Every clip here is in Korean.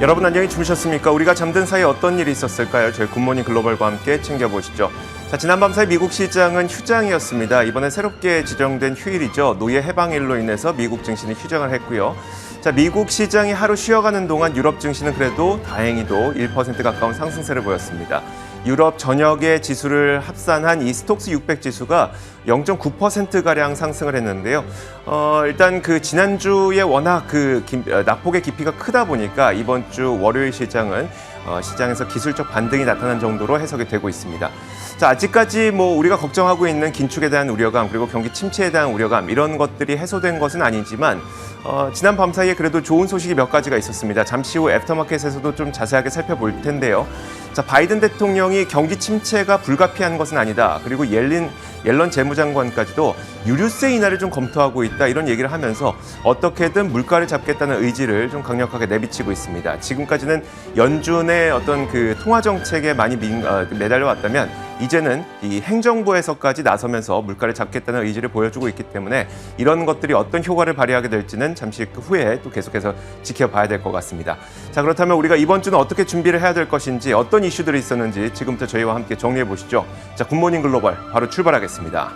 여러분 안녕히 주무셨습니까? 우리가 잠든 사이에 어떤 일이 있었을까요? 저희 굿모닝 글로벌과 함께 챙겨보시죠. 자, 지난밤 사이 미국 시장은 휴장이었습니다. 이번에 새롭게 지정된 휴일이죠. 노예 해방일로 인해서 미국 증시는 휴장을 했고요. 자, 미국 시장이 하루 쉬어가는 동안 유럽 증시는 그래도 다행히도 1% 가까운 상승세를 보였습니다. 유럽 전역의 지수를 합산한 이 스톡스 600 지수가 0.9%가량 상승을 했는데요. 일단 그 지난주에 워낙 낙폭의 깊이가 크다 보니까 이번 주 월요일 시장은 시장에서 기술적 반등이 나타난 정도로 해석이 되고 있습니다. 자, 아직까지 우리가 걱정하고 있는 긴축에 대한 우려감 그리고 경기 침체에 대한 우려감 이런 것들이 해소된 것은 아니지만 지난 밤 사이에 그래도 좋은 소식이 몇 가지가 있었습니다. 잠시 후 애프터마켓에서도 좀 자세하게 살펴볼 텐데요. 자, 바이든 대통령이 경기 침체가 불가피한 것은 아니다. 그리고 옐런 재무장관까지도 유류세 인하를 좀 검토하고 있다. 이런 얘기를 하면서 어떻게든 물가를 잡겠다는 의지를 좀 강력하게 내비치고 있습니다. 지금까지는 연준의 어떤 그 통화 정책에 많이 매달려 왔다면 이제는 이 행정부에서까지 나서면서 물가를 잡겠다는 의지를 보여주고 있기 때문에 이런 것들이 어떤 효과를 발휘하게 될지는 잠시 후에 또 계속해서 지켜봐야 될 것 같습니다. 자, 그렇다면 우리가 이번 주는 어떻게 준비를 해야 될 것인지 어떤 이슈들이 있었는지 지금부터 저희와 함께 정리해 보시죠. 자, 굿모닝 글로벌 바로 출발하겠습니다.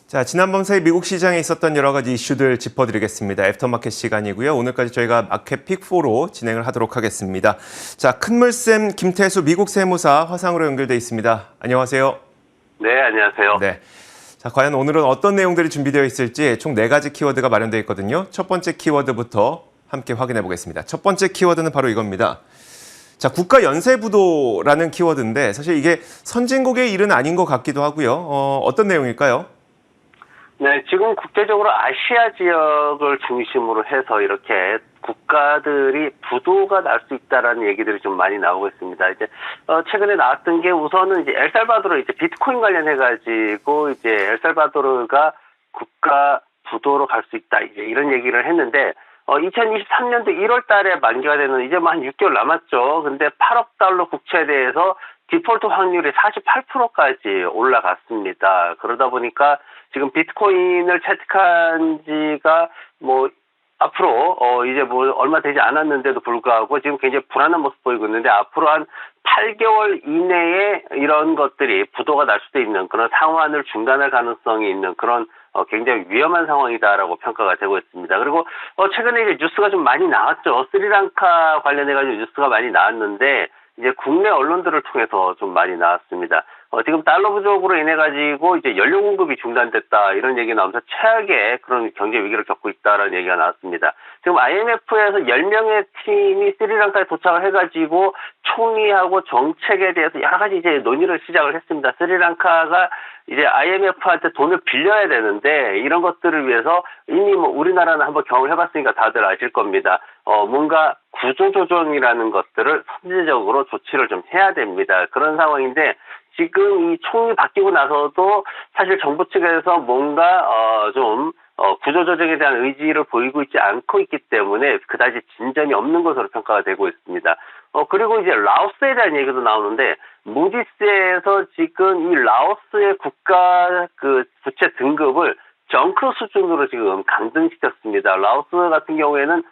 자, 지난밤 사이 미국 시장에 있었던 여러 가지 이슈들 짚어드리겠습니다. 애프터마켓 시간이고요. 오늘까지 저희가 마켓 픽4로 진행을 하도록 하겠습니다. 자, 큰물쌤 김태수 미국 세무사 화상으로 연결돼 있습니다. 안녕하세요. 네, 안녕하세요. 네. 자, 과연 오늘은 어떤 내용들이 준비되어 있을지 총 4가지 키워드가 마련되어 있거든요. 첫 번째 키워드부터 함께 확인해 보겠습니다. 첫 번째 키워드는 바로 이겁니다. 자, 국가 연쇄 부도라는 키워드인데 사실 이게 선진국의 일은 아닌 것 같기도 하고요. 어떤 내용일까요? 네, 지금 국제적으로 아시아 지역을 중심으로 해서 이렇게 국가들이 부도가 날 수 있다라는 얘기들이 좀 많이 나오고 있습니다. 이제 최근에 나왔던 게 우선은 이제 엘살바도르 이제 비트코인 관련해 가지고 이제 엘살바도르가 국가 부도로 갈 수 있다 이제 이런 얘기를 했는데 2023년도 1월 달에 만기가 되는 이제 한 6개월 남았죠. 근데 8억 달러 국채에 대해서 디폴트 확률이 48%까지 올라갔습니다. 그러다 보니까 지금 비트코인을 채택한 지가 앞으로 이제 얼마 되지 않았는데도 불구하고 지금 굉장히 불안한 모습 보이고 있는데 앞으로 한 8개월 이내에 이런 것들이 부도가 날 수도 있는 그런 상환을 중단할 가능성이 있는 그런 굉장히 위험한 상황이다라고 평가가 되고 있습니다. 그리고 최근에 이제 뉴스가 좀 많이 나왔죠. 스리랑카 관련해가지고 뉴스가 많이 나왔는데 이제 국내 언론들을 통해서 좀 많이 나왔습니다. 지금 달러 부족으로 인해 가지고 이제 연료 공급이 중단됐다 이런 얘기 나오면서 최악의 그런 경제 위기를 겪고 있다라는 얘기가 나왔습니다. 지금 IMF에서 10명의 팀이 스리랑카에 도착을 해가지고 총리하고 정책에 대해서 여러 가지 이제 논의를 시작을 했습니다. 스리랑카가 이제 IMF한테 돈을 빌려야 되는데 이런 것들을 위해서 이미 우리나라는 한번 경험을 해봤으니까 다들 아실 겁니다. 뭔가 구조조정이라는 것들을 선제적으로 조치를 좀 해야 됩니다. 그런 상황인데 지금 이 총리 바뀌고 나서도 사실 정부 측에서 뭔가 구조조정에 대한 의지를 보이고 있지 않고 있기 때문에 그다지 진전이 없는 것으로 평가가 되고 있습니다. 그리고 이제 라오스에 대한 얘기도 나오는데 무디스에서 지금 이 라오스의 국가 부채 등급을 정크 수준으로 지금 강등시켰습니다. 라오스 같은 경우에는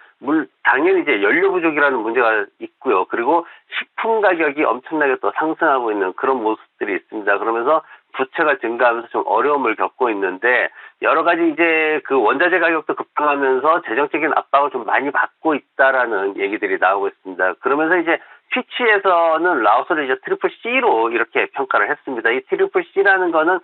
당연히 이제 연료 부족이라는 문제가 있고요. 그리고 식품 가격이 엄청나게 또 상승하고 있는 그런 모습들이 있습니다. 그러면서 부채가 증가하면서 좀 어려움을 겪고 있는데 여러 가지 이제 그 원자재 가격도 급등하면서 재정적인 압박을 좀 많이 받고 있다라는 얘기들이 나오고 있습니다. 그러면서 이제 피치에서는 라오스를 이제 트리플 C로 이렇게 평가를 했습니다. 이 트리플 C라는 거는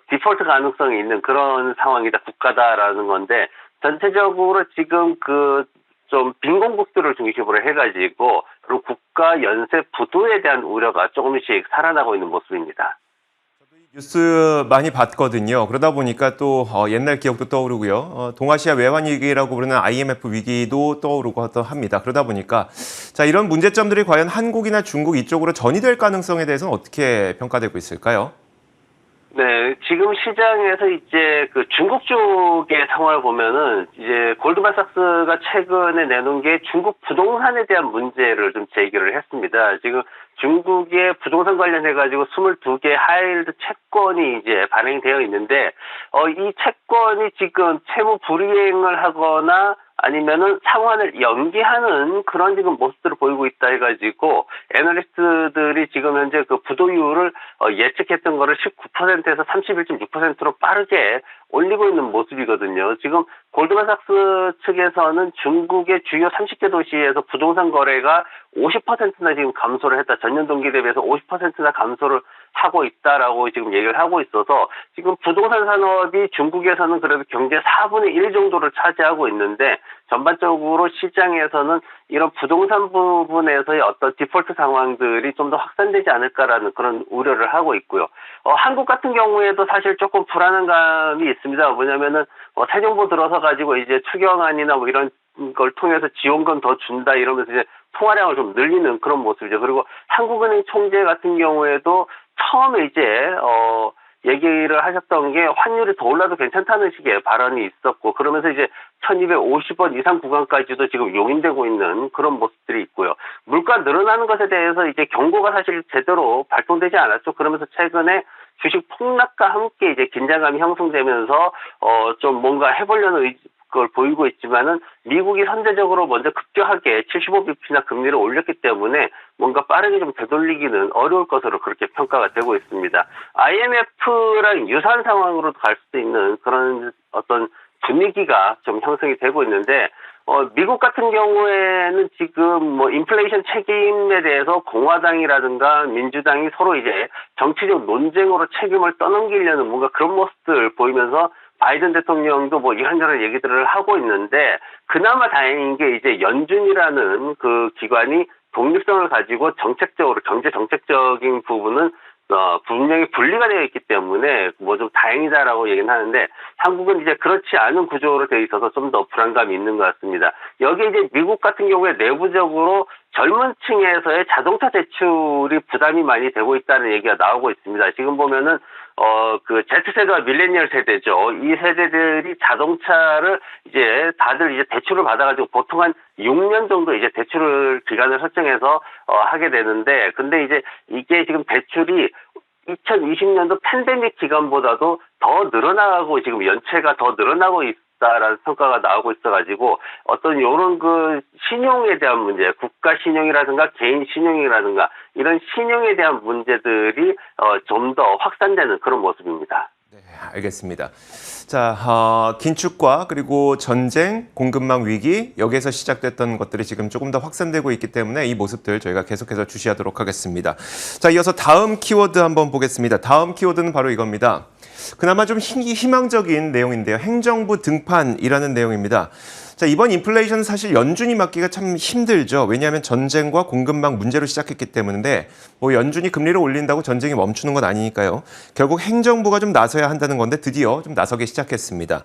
디폴트 가능성이 있는 그런 상황이다, 국가다라는 건데 전체적으로 지금 그 좀 빈공국들을 중심으로 해가지고 그리고 국가 연쇄 부도에 대한 우려가 조금씩 살아나고 있는 모습입니다. 뉴스 많이 봤거든요. 그러다 보니까 또 옛날 기억도 떠오르고요. 동아시아 외환 위기라고 부르는 IMF 위기도 떠오르고 합니다. 그러다 보니까 자, 이런 문제점들이 과연 한국이나 중국 이쪽으로 전이될 가능성에 대해서는 어떻게 평가되고 있을까요? 네, 지금 시장에서 이제 그 중국 쪽의 상황을 보면은 이제 골드만삭스가 최근에 내놓은 게 중국 부동산에 대한 문제를 좀 제기를 했습니다. 지금 중국의 부동산 관련해가지고 22개 하이힐드 채권이 이제 발행이 되어 있는데, 이 채권이 지금 채무 불이행을 하거나 아니면은 상환을 연기하는 그런 지금 모습들을 보이고 있다 해가지고 애널리스트들이 지금 현재 그 부도율을 예측했던 거를 19%에서 31.6%로 빠르게 올리고 있는 모습이거든요. 지금 골드만삭스 측에서는 중국의 주요 30개 도시에서 부동산 거래가 50%나 지금 감소를 했다. 전년 동기 대비해서 50%나 감소를 하고 있다라고 지금 얘기를 하고 있어서 지금 부동산 산업이 중국에서는 그래도 경제 4분의 1 정도를 차지하고 있는데 전반적으로 시장에서는 이런 부동산 부분에서의 어떤 디폴트 상황들이 좀 더 확산되지 않을까라는 그런 우려를 하고 있고요. 한국 같은 경우에도 사실 조금 불안한 감이 있습니다. 뭐냐면은 새 정부 들어서 가지고 이제 추경안이나 뭐 이런 걸 통해서 지원금 더 준다 이러면서 이제 통화량을 좀 늘리는 그런 모습이죠. 그리고 한국은행 총재 같은 경우에도 처음에 이제 얘기를 하셨던 게 환율이 더 올라도 괜찮다는 식의 발언이 있었고 그러면서 이제 1250원 이상 구간까지도 지금 용인되고 있는 그런 모습들이 있고요. 물가 늘어나는 것에 대해서 이제 경고가 사실 제대로 발동되지 않았죠. 그러면서 최근에 주식 폭락과 함께 이제 긴장감이 형성되면서 좀 뭔가 해보려는 걸 보이고 있지만은 미국이 선제적으로 먼저 급격하게 75bp나 금리를 올렸기 때문에 뭔가 빠르게 좀 되돌리기는 어려울 것으로 그렇게 평가가 되고 있습니다. IMF랑 유사한 상황으로 갈 수도 있는 그런 어떤 분위기가 좀 형성이 되고 있는데 미국 같은 경우에는 지금 뭐 인플레이션 책임에 대해서 공화당이라든가 민주당이 서로 이제 정치적 논쟁으로 책임을 떠넘기려는 뭔가 그런 모습들 보이면서 바이든 대통령도 뭐 이런저런 얘기들을 하고 있는데 그나마 다행인 게 이제 연준이라는 그 기관이 독립성을 가지고 정책적으로 경제 정책적인 부분은 분명히 분리가 되어 있기 때문에 뭐 좀 다행이다라고 얘기는 하는데 한국은 이제 그렇지 않은 구조로 되어 있어서 좀 더 불안감이 있는 것 같습니다. 여기 이제 미국 같은 경우에 내부적으로 젊은 층에서의 자동차 대출이 부담이 많이 되고 있다는 얘기가 나오고 있습니다. 지금 보면은 그 Z세대와 밀레니얼 세대죠. 이 세대들이 자동차를 이제 다들 이제 대출을 받아가지고 보통 한 6년 정도 이제 대출을 기간을 설정해서 하게 되는데 근데 이제 이게 지금 대출이 2020년도 팬데믹 기간보다도 더 늘어나고 지금 연체가 더 늘어나고 있다라는 평가가 나오고 있어가지고 어떤 요런 그 신용에 대한 문제, 국가 신용이라든가 개인 신용이라든가 이런 신용에 대한 문제들이 좀 더 확산되는 그런 모습입니다. 네, 알겠습니다. 자, 긴축과 그리고 전쟁, 공급망 위기 여기에서 시작됐던 것들이 지금 조금 더 확산되고 있기 때문에 이 모습들 저희가 계속해서 주시하도록 하겠습니다. 자, 이어서 다음 키워드 한번 보겠습니다. 다음 키워드는 바로 이겁니다. 그나마 좀 희망적인 내용인데요. 행정부 등판이라는 내용입니다. 자, 이번 인플레이션은 사실 연준이 막기가 참 힘들죠. 왜냐하면 전쟁과 공급망 문제로 시작했기 때문인데 뭐 연준이 금리를 올린다고 전쟁이 멈추는 건 아니니까요. 결국 행정부가 좀 나서야 한다는 건데 드디어 좀 나서기 시작했습니다.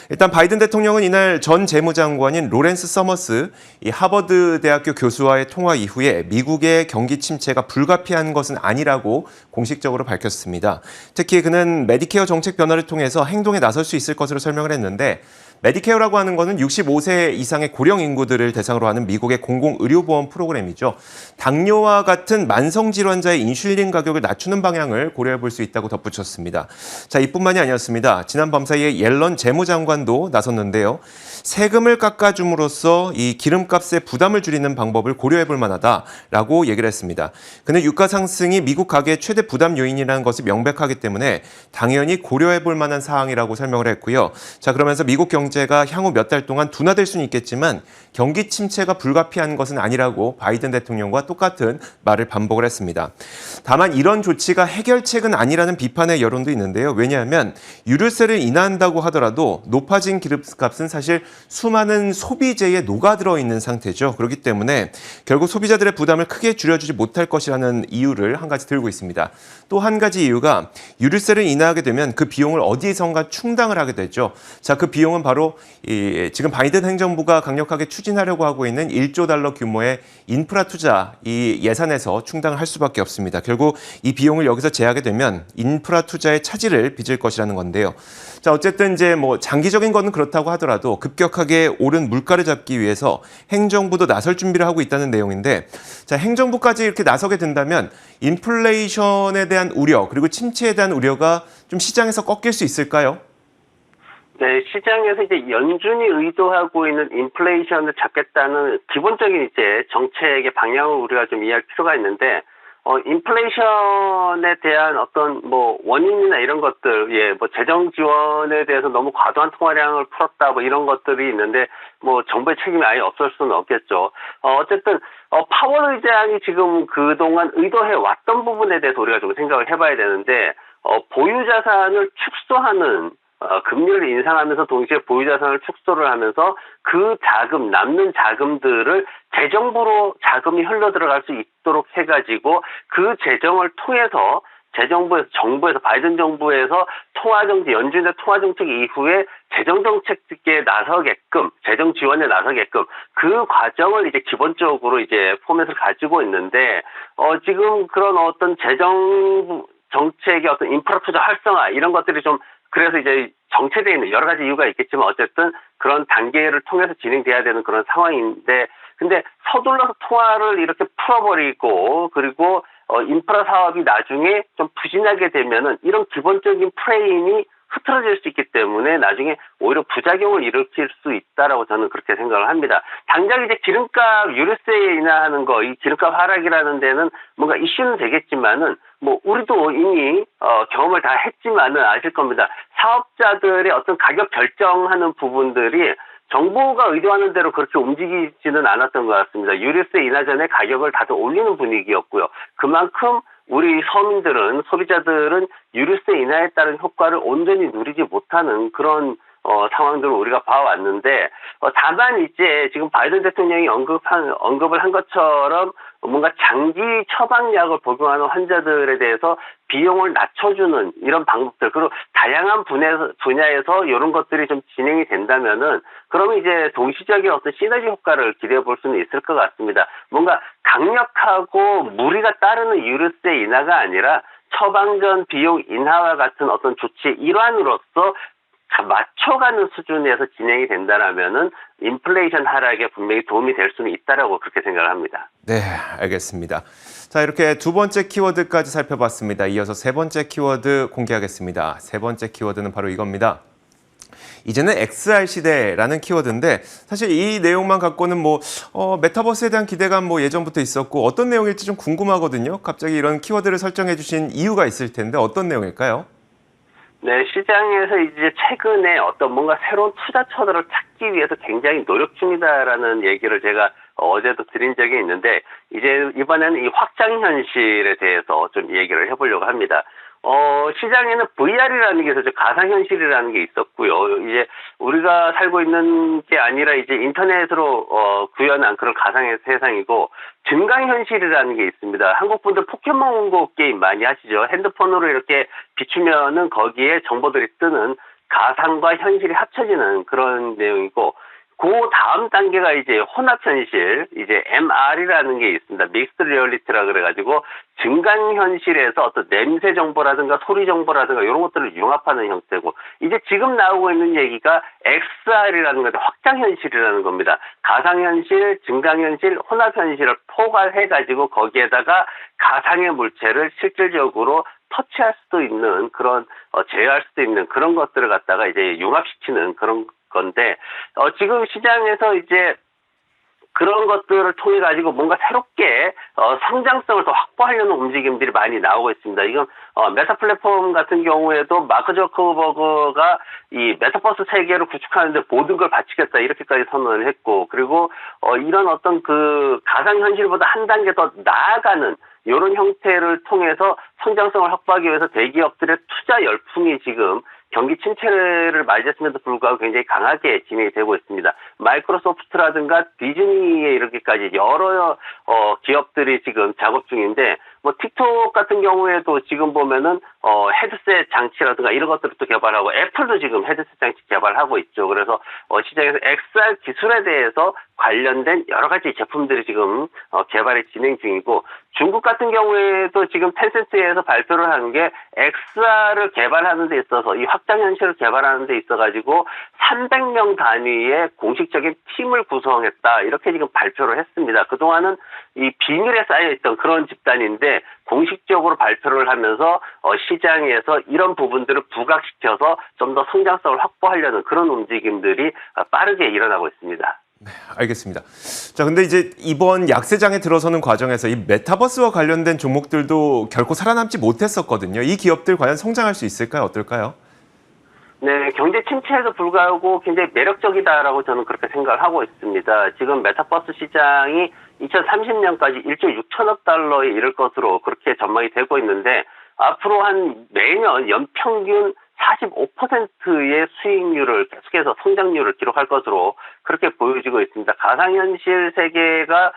일단 바이든 대통령은 이날 전 재무장관인 로렌스 서머스 이 하버드 대학교 교수와의 통화 이후에 미국의 경기 침체가 불가피한 것은 아니라고 공식적으로 밝혔습니다. 특히 그는 메디케어 정책 변화를 통해서 행동에 나설 수 있을 것으로 설명을 했는데 메디케어라고 하는 거는 65세 이상의 고령 인구들을 대상으로 하는 미국의 공공의료보험 프로그램이죠. 당뇨와 같은 만성질환자의 인슐린 가격을 낮추는 방향을 고려해 볼 수 있다고 덧붙였습니다. 자, 이뿐만이 아니었습니다. 지난 밤 사이에 옐런 재무장관도 나섰는데요. 세금을 깎아줌으로써 이 기름값의 부담을 줄이는 방법을 고려해 볼 만하다라고 얘기를 했습니다. 그는 유가 상승이 미국 가계의 최대 부담 요인이라는 것을 명백하기 때문에 당연히 고려해 볼 만한 사항이라고 설명을 했고요. 자, 그러면서 미국 경제가 향후 몇 달 동안 둔화될 수는 있겠지만 경기 침체가 불가피한 것은 아니라고 바이든 대통령과 똑같은 말을 반복을 했습니다. 다만 이런 조치가 해결책은 아니라는 비판의 여론도 있는데요. 왜냐하면 유류세를 인하한다고 하더라도 높아진 기름값은 사실 수많은 소비재에 녹아들어 있는 상태죠. 그렇기 때문에 결국 소비자들의 부담을 크게 줄여주지 못할 것이라는 이유를 한 가지 들고 있습니다. 또 한 가지 이유가 유류세를 인하하게 되면 그 비용을 어디선가 충당을 하게 되죠. 자, 그 비용은 바로 지금 바이든 행정부가 강력하게 추진하려고 하고 있는 1조 달러 규모의 인프라 투자 이 예산에서 충당을 할 수밖에 없습니다. 결국 이 비용을 여기서 제하게 되면 인프라 투자의 차질을 빚을 것이라는 건데요. 자, 어쨌든 이제 뭐 장기적인 거는 그렇다고 하더라도 급격하게 오른 물가를 잡기 위해서 행정부도 나설 준비를 하고 있다는 내용인데, 자, 행정부까지 이렇게 나서게 된다면 인플레이션에 대한 우려 그리고 침체에 대한 우려가 좀 시장에서 꺾일 수 있을까요? 네, 시장에서 이제 연준이 의도하고 있는 인플레이션을 잡겠다는 기본적인 이제 정책의 방향을 우리가 좀 이해할 필요가 있는데, 인플레이션에 대한 어떤 뭐 원인이나 이런 것들, 예, 뭐 재정 지원에 대해서 너무 과도한 통화량을 풀었다, 뭐 이런 것들이 있는데, 뭐 정부의 책임이 아예 없을 수는 없겠죠. 어쨌든, 파월 의장이 지금 그동안 의도해 왔던 부분에 대해서 우리가 좀 생각을 해봐야 되는데, 보유 자산을 축소하는 금리를 인상하면서 동시에 보유자산을 축소를 하면서 그 자금, 남는 자금들을 재정부로 자금이 흘러 들어갈 수 있도록 해가지고 그 재정을 통해서 정부에서, 바이든 정부에서 통화정책, 연준의 통화정책 이후에 재정정책에 나서게끔, 재정 지원에 나서게끔 그 과정을 이제 기본적으로 이제 포맷을 가지고 있는데, 지금 그런 어떤 재정 정책의 어떤 인프라 투자 활성화 이런 것들이 좀 그래서 이제 정체되어 있는 여러 가지 이유가 있겠지만 어쨌든 그런 단계를 통해서 진행돼야 되는 그런 상황인데, 근데 서둘러서 통화를 이렇게 풀어버리고 그리고 인프라 사업이 나중에 좀 부진하게 되면은 이런 기본적인 프레임이 흐트러질 수 있기 때문에 나중에 오히려 부작용을 일으킬 수 있다라고 저는 그렇게 생각을 합니다. 당장 이제 기름값 유류세 인하하는 거, 이 기름값 하락이라는 데는 뭔가 이슈는 되겠지만은 뭐 우리도 이미 경험을 다 했지만은 아실 겁니다. 사업자들의 어떤 가격 결정하는 부분들이 정부가 의도하는 대로 그렇게 움직이지는 않았던 것 같습니다. 유류세 인하 전에 가격을 다들 올리는 분위기였고요. 그만큼 우리 서민들은, 소비자들은 유류세 인하에 따른 효과를 온전히 누리지 못하는 그런 상황들을 우리가 봐왔는데, 다만 이제 지금 바이든 대통령이 언급을 한 것처럼 뭔가 장기 처방약을 복용하는 환자들에 대해서 비용을 낮춰주는 이런 방법들, 그리고 다양한 분야에서 이런 것들이 좀 진행이 된다면은, 그러면 이제 동시적인 어떤 시너지 효과를 기대해 볼 수는 있을 것 같습니다. 뭔가 강력하고 무리가 따르는 유류세 인하가 아니라 처방전 비용 인하와 같은 어떤 조치의 일환으로서 맞춰가는 수준에서 진행이 된다라면은 인플레이션 하락에 분명히 도움이 될 수는 있다라고 그렇게 생각을 합니다. 네, 알겠습니다. 자, 이렇게 두 번째 키워드까지 살펴봤습니다. 이어서 세 번째 키워드 공개하겠습니다. 세 번째 키워드는 바로 이겁니다. 이제는 XR 시대라는 키워드인데, 사실 이 내용만 갖고는 뭐 메타버스에 대한 기대감 뭐 예전부터 있었고 어떤 내용일지 좀 궁금하거든요. 갑자기 이런 키워드를 설정해 주신 이유가 있을 텐데 어떤 내용일까요? 네, 시장에서 이제 최근에 어떤 뭔가 새로운 투자처들을 찾기 위해서 굉장히 노력 중이다라는 얘기를 제가 어제도 드린 적이 있는데, 이제 이번에는 이 확장현실에 대해서 좀 얘기를 해보려고 합니다. 시장에는 VR이라는 게 있었죠. 가상현실이라는 게 있었고요. 이제 우리가 살고 있는 게 아니라 이제 인터넷으로 구현한 그런 가상의 세상이고, 증강현실이라는 게 있습니다. 한국 분들 포켓몬고 게임 많이 하시죠. 핸드폰으로 이렇게 비추면은 거기에 정보들이 뜨는 가상과 현실이 합쳐지는 그런 내용이고, 그 다음 단계가 이제 혼합현실, 이제 MR이라는 게 있습니다. 믹스드 리얼리티라 그래가지고 증강현실에서 어떤 냄새 정보라든가 소리 정보라든가 이런 것들을 융합하는 형태고, 이제 지금 나오고 있는 얘기가 XR이라는 건데 확장현실이라는 겁니다. 가상현실, 증강현실, 혼합현실을 포괄해가지고 거기에다가 가상의 물체를 실질적으로 터치할 수도 있는 그런 제어할 수도 있는 그런 것들을 갖다가 이제 융합시키는 그런 건데, 지금 시장에서 이제 그런 것들을 통해 가지고 뭔가 새롭게 성장성을 더 확보하려는 움직임들이 많이 나오고 있습니다. 이건 메타 플랫폼 같은 경우에도 마크 저커버그가 이 메타버스 세계를 구축하는데 모든 걸 바치겠다 이렇게까지 선언을 했고, 그리고 이런 어떤 그 가상 현실보다 한 단계 더 나아가는 이런 형태를 통해서 성장성을 확보하기 위해서 대기업들의 투자 열풍이 지금 경기 침체를 맞이했음에도 불구하고 굉장히 강하게 진행이 되고 있습니다. 마이크로소프트라든가 디즈니에 이렇게까지 여러 기업들이 지금 작업 중인데, 뭐 틱톡 같은 경우에도 지금 보면은 헤드셋 장치라든가 이런 것들을 또 개발하고, 애플도 지금 헤드셋 장치 개발하고 있죠. 그래서 시장에서 XR 기술에 대해서 관련된 여러 가지 제품들이 지금 개발이 진행 중이고, 중국 같은 경우에도 지금 텐센트에서 발표를 한 게 XR을 개발하는 데 있어서, 이 확장현실을 개발하는 데 있어가지고 300명 단위의 공식적인 팀을 구성했다 이렇게 지금 발표를 했습니다. 그동안은 이 비밀에 쌓여있던 그런 집단인데 공식적으로 발표를 하면서 시장에서 이런 부분들을 부각시켜서 좀 더 성장성을 확보하려는 그런 움직임들이 빠르게 일어나고 있습니다. 네, 알겠습니다. 자, 근데 이제 이번 약세장에 들어서는 과정에서 이 메타버스와 관련된 종목들도 결코 살아남지 못했었거든요. 이 기업들 과연 성장할 수 있을까요? 어떨까요? 네, 경제 침체에도 불구하고 굉장히 매력적이다라고 저는 그렇게 생각을 하고 있습니다. 지금 메타버스 시장이 2030년까지 1조 6천억 달러에 이를 것으로 그렇게 전망이 되고 있는데, 앞으로 한 매년 연평균 45%의 수익률을 계속해서 성장률을 기록할 것으로 그렇게 보여지고 있습니다. 가상현실 세계가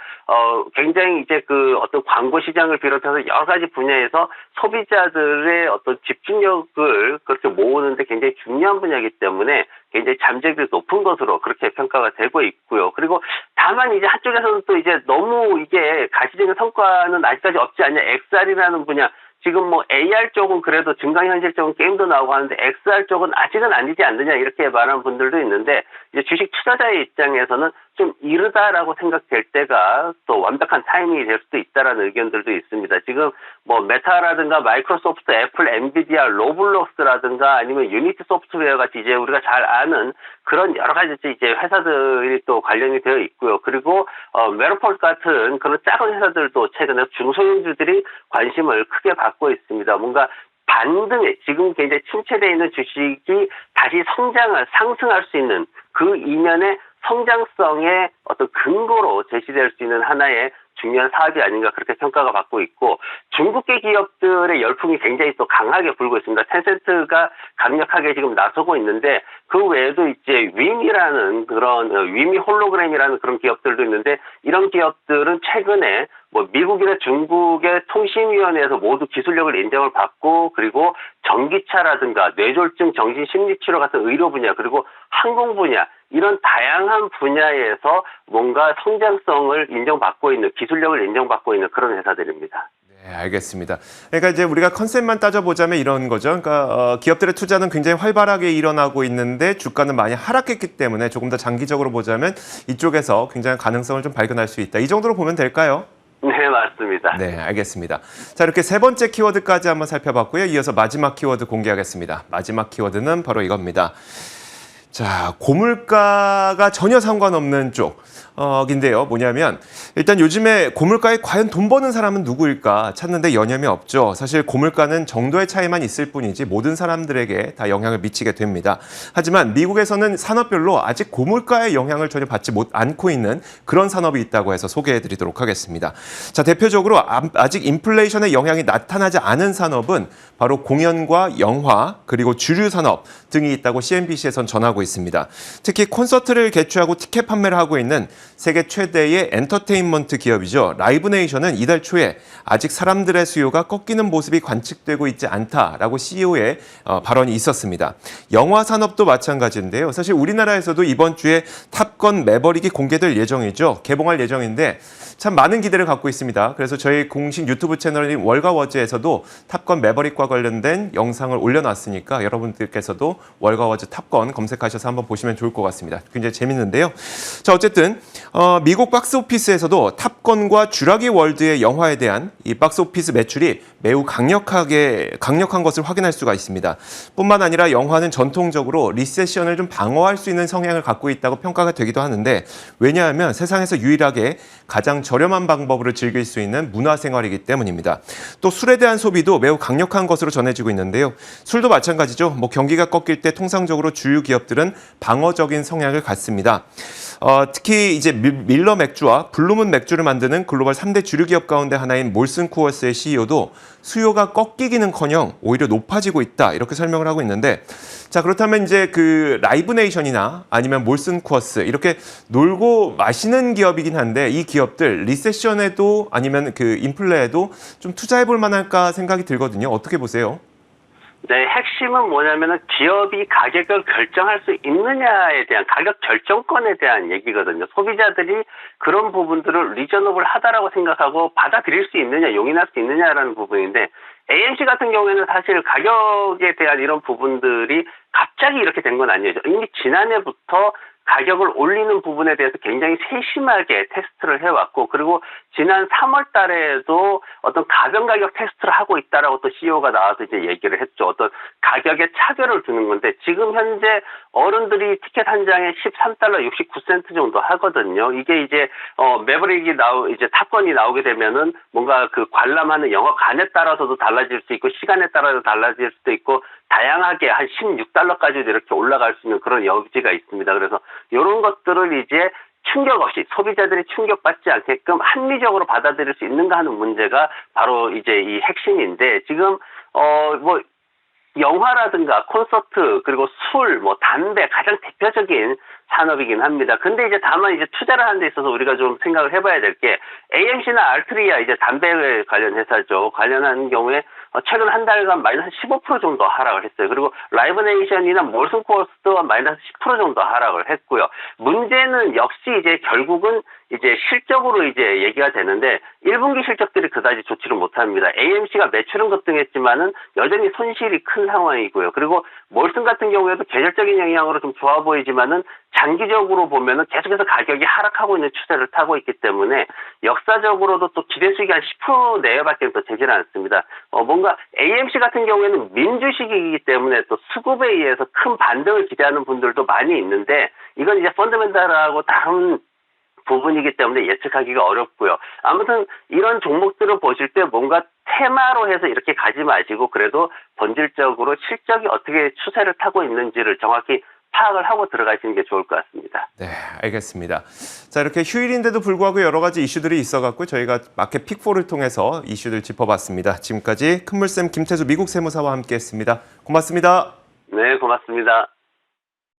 굉장히 이제 그 어떤 광고 시장을 비롯해서 여러 가지 분야에서 소비자들의 어떤 집중력을 그렇게 모으는데 굉장히 중요한 분야이기 때문에 굉장히 잠재력이 높은 것으로 그렇게 평가가 되고 있고요. 그리고 다만 이제 한쪽에서는 또 이제 너무 이게 가시적인 성과는 아직까지 없지 않냐, XR이라는 분야, 지금 뭐 AR 쪽은 그래도 증강현실 쪽은 게임도 나오고 하는데 XR 쪽은 아직은 아니지 않느냐 이렇게 말하는 분들도 있는데, 이제 주식 투자자의 입장에서는 좀 이르다라고 생각될 때가 또 완벽한 타이밍이 될 수도 있다라는 의견들도 있습니다. 지금 뭐 메타라든가 마이크로소프트, 애플, 엔비디아, 로블록스라든가 아니면 유니티 소프트웨어 같이 이제 우리가 잘 아는 그런 여러 가지 이제 회사들이 또 관련이 되어 있고요. 그리고 메로폴 같은 그런 작은 회사들도 최근에 중소형주들이 관심을 크게 받고 있습니다. 뭔가 반등에 지금 굉장히 침체되어 있는 주식이 다시 상승할 수 있는 그 이면의 성장성의 어떤 근거로 제시될 수 있는 하나의 중요한 사업이 아닌가 그렇게 평가가 받고 있고, 중국계 기업들의 열풍이 굉장히 또 강하게 불고 있습니다. 텐센트가 강력하게 지금 나서고 있는데, 그 외에도 이제 윈이라는 그런 윈이 홀로그램이라는 그런 기업들도 있는데, 이런 기업들은 최근에 뭐 미국이나 중국의 통신위원회에서 모두 기술력을 인정을 받고, 그리고 전기차라든가 뇌졸중 정신심리치료 같은 의료 분야, 그리고 항공 분야, 이런 다양한 분야에서 뭔가 성장성을 인정받고 있는, 기술력을 인정받고 있는 그런 회사들입니다. 네, 알겠습니다. 그러니까 이제 우리가 컨셉만 따져보자면 이런 거죠. 그러니까 기업들의 투자는 굉장히 활발하게 일어나고 있는데 주가는 많이 하락했기 때문에 조금 더 장기적으로 보자면 이쪽에서 굉장히 가능성을 좀 발견할 수 있다. 이 정도로 보면 될까요? 네, 맞습니다. 네, 알겠습니다. 자, 이렇게 세 번째 키워드까지 한번 살펴봤고요. 이어서 마지막 키워드 공개하겠습니다. 마지막 키워드는 바로 이겁니다. 자, 고물가가 전혀 상관없는 쪽인데요. 뭐냐면 일단 요즘에 고물가에 과연 돈 버는 사람은 누구일까 찾는데 여념이 없죠. 사실 고물가는 정도의 차이만 있을 뿐이지 모든 사람들에게 다 영향을 미치게 됩니다. 하지만 미국에서는 산업별로 아직 고물가의 영향을 전혀 받지 않고 있는 그런 산업이 있다고 해서 소개해드리도록 하겠습니다. 자, 대표적으로 아직 인플레이션의 영향이 나타나지 않은 산업은 바로 공연과 영화 그리고 주류 산업 등이 있다고 CNBC에선 전하고 있습니다. 특히 콘서트를 개최하고 티켓 판매를 하고 있는 세계 최대의 엔터테인먼트 기업이죠. 라이브네이션은 이달 초에 아직 사람들의 수요가 꺾이는 모습이 관측되고 있지 않다라고 CEO의 발언이 있었습니다. 영화 산업도 마찬가지인데요. 사실 우리나라에서도 이번 주에 탑건 매버릭이 공개될 예정이죠. 개봉할 예정인데 참 많은 기대를 갖고 있습니다. 그래서 저희 공식 유튜브 채널인 월가워즈에서도 탑건 매버릭과 관련된 영상을 올려놨으니까 여러분들께서도 월가워즈 탑건 검색하셔서 한번 보시면 좋을 것 같습니다. 굉장히 재밌는데요. 자, 어쨌든 미국 박스오피스에서도 탑건과 쥬라기 월드의 영화에 대한 이 박스오피스 매출이 매우 강력한 것을 확인할 수가 있습니다. 뿐만 아니라 영화는 전통적으로 리세션을 좀 방어할 수 있는 성향을 갖고 있다고 평가가 되기도 하는데, 왜냐하면 세상에서 유일하게 가장 저렴한 방법으로 즐길 수 있는 문화생활이기 때문입니다. 또 술에 대한 소비도 매우 강력한 것으로 전해지고 있는데요. 술도 마찬가지죠. 경기가 꺾일 때 통상적으로 주류 기업들은 방어적인 성향을 갖습니다. 특히 이제 밀러 맥주와 블루문 맥주를 만드는 글로벌 3대 주류 기업 가운데 하나인 몰슨 쿠어스의 CEO도 수요가 꺾이기는커녕 오히려 높아지고 있다, 이렇게 설명을 하고 있는데, 자, 그렇다면 이제 그 라이브네이션이나 아니면 몰슨 쿠어스, 이렇게 놀고 마시는 기업이긴 한데 이 기업들 리세션에도 아니면 그 인플레에도 좀 투자해 볼 만할까 생각이 들거든요. 어떻게 보세요? 네, 핵심은 뭐냐면은 기업이 가격을 결정할 수 있느냐에 대한 가격 결정권에 대한 얘기거든요. 소비자들이 그런 부분들을 리저너블 하다라고 생각하고 받아들일 수 있느냐, 용인할 수 있느냐라는 부분인데, AMC 같은 경우에는 사실 가격에 대한 이런 부분들이 갑자기 이렇게 된 건 아니죠. 이미 지난해부터 가격을 올리는 부분에 대해서 굉장히 세심하게 테스트를 해왔고, 그리고 지난 3월 달에도 어떤 가변 가격 테스트를 하고 있다라고 또 CEO가 나와서 이제 얘기를 했죠. 어떤 가격에 차별을 두는 건데, 지금 현재 어른들이 티켓 한 장에 13달러 69센트 정도 하거든요. 이게 이제 매버릭이 이제 탑건이 나오게 되면은 뭔가 그 관람하는 영화관에 따라서도 달라질 수 있고, 시간에 따라서 달라질 수도 있고, 다양하게 한 16달러까지도 이렇게 올라갈 수 있는 그런 여지가 있습니다. 그래서 이런 것들을 이제 충격 없이 소비자들이 충격받지 않게끔 합리적으로 받아들일 수 있는가 하는 문제가 바로 이제 이 핵심인데, 지금 영화라든가 콘서트, 그리고 술, 담배, 가장 대표적인 산업이긴 합니다. 근데 이제 다만 이제 투자를 하는 데 있어서 우리가 좀 생각을 해봐야 될 게, AMC나 알트리아, 이제 담배 관련 회사죠. 관련한 경우에 최근 한 달간 마이너스 15% 정도 하락을 했어요. 그리고 라이브네이션이나 몰슨 코어스도 마이너스 10% 정도 하락을 했고요. 문제는 역시 이제 결국은 이제 실적으로 이제 얘기가 되는데, 1분기 실적들이 그다지 좋지를 못합니다. AMC가 매출은 급등했지만은 여전히 손실이 큰 상황이고요. 그리고 몰슨 같은 경우에도 계절적인 영향으로 좀 좋아 보이지만은 장기적으로 보면은 계속해서 가격이 하락하고 있는 추세를 타고 있기 때문에 역사적으로도 또 기대 수익이 한 10% 내외밖에 또 되지는 않습니다. 뭔가 AMC 같은 경우에는 민주식이기 때문에 또 수급에 의해서 큰 반등을 기대하는 분들도 많이 있는데, 이건 이제 펀더멘탈하고 다른 부분이기 때문에 예측하기가 어렵고요. 아무튼 이런 종목들을 보실 때 뭔가 테마로 해서 이렇게 가지 마시고, 그래도 본질적으로 실적이 어떻게 추세를 타고 있는지를 정확히 파악을 하고 들어가시는 게 좋을 것 같습니다. 네, 알겠습니다. 자, 이렇게 휴일인데도 불구하고 여러 가지 이슈들이 있어갖고 저희가 마켓 픽4를 통해서 이슈들 짚어봤습니다. 지금까지 큰물쌤 김태수 미국 세무사와 함께했습니다. 고맙습니다. 네, 고맙습니다.